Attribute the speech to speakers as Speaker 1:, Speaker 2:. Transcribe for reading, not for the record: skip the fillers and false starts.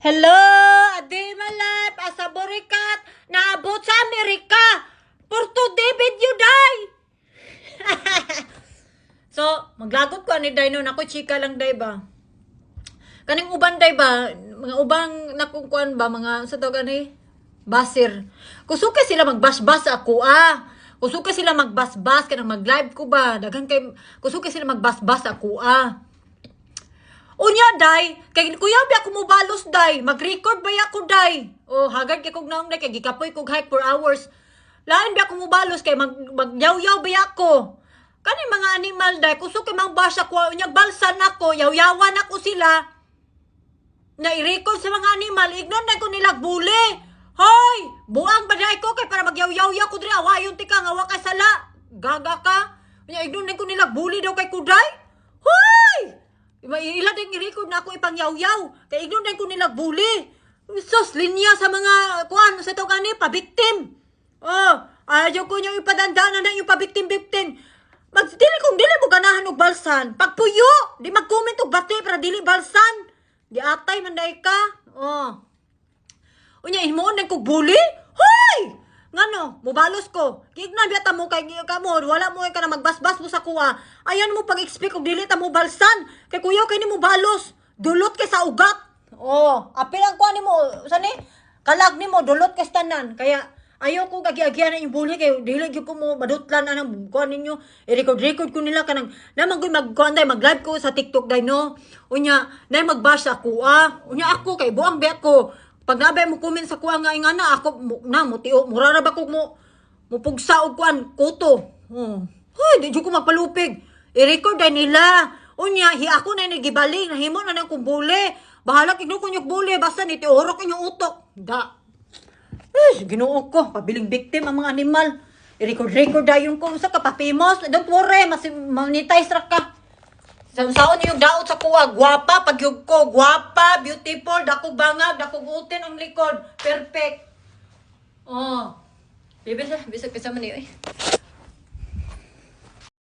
Speaker 1: Hello, Adi Malap, asa Borikat, naabot sa Amerika. For today video, day. So, maglagot ko ni day no, ako chika lang day ba. Kaning uban day ba, mga ubang nakungkuan ba, mga sa tawag ni basir. Kusuka sila magbas-bas ako Kusuka sila magbas-bas kanang mag-live ko ba. Daghang kay kusuka sila magbas-bas ako Unya, day, kay kuya ba ako mobalos, day. Mag-record ba ako, day? Oh, hagad kay kog naong, day, kay gikapoy kog hike for hours. Lain ba ako mobalos, kay magyaw-yaw ba ako? Kani mga animal, day, kusok kay magbasa ko, unya balsan ako, yaw-yawan ako sila. Na i-record sa mga animal, ignon na ko nila buli. Hoy, buang ba day ko, kay para magyaw-yaw ko, dre, awayon tika, ngawa ka sala. Gaga ka. Unya, ignon na ko nila buli daw kay kuday. Hoy! Ilan din i-record na ako ipangyaw-yaw. Kaya ignon din ko nila bully. Sos, linya sa mga, kuan, sa ito kani, pabiktim. Ayaw ko nyo ipadandaan na yung pabiktim-biktim. Dili mo ganahan og balsan. Pagpuyo, di mag-comment og bati para dili balsan. Di atay man day ka. Unya, himuon din ko bully? Hoy! Ngano, mubalos ko. Gignan biyata mo kay kamo, wala mo ka na magbasbas mo sa kuha. Ayan mo pag-expect og dili ta mo balsan. Kay kuya kay nimo balos. Dulot kay sa ugat. Apil ang kuha nimo, sani? Kalag nimo dulot kay tanan. Kaya ayaw ko gagiagyan na yung bully kay dili gyud ko mo madutlan anang kuha ninyo. I-record ko nila kanang naman ko mag-live ko sa TikTok day no. Unya, nay magbash ako Unya ako kay buang biya ko. Pag nabay mo comment sa kuha nga ingana ako mutio murara ba ko mo pugsa og kuan kuto. Hoy, di jud ko mapalupig. I-record day nila. Unya, ako na nagibaling, nahimo na nang kumbule. Bahala kig ko nyug bule basta ni tiorok inyong utok. Da. Ginoo ko, pabiling victim ang mga animal. I-record dayon ko sa kapapimos. Don't worry, mas monetize ra ka. Saon yung daot sa kuha, gwapa, pagyug ko, gwapa, beautiful, dakog bangag, dakog utin ang likod, perfect. Bisag man niyo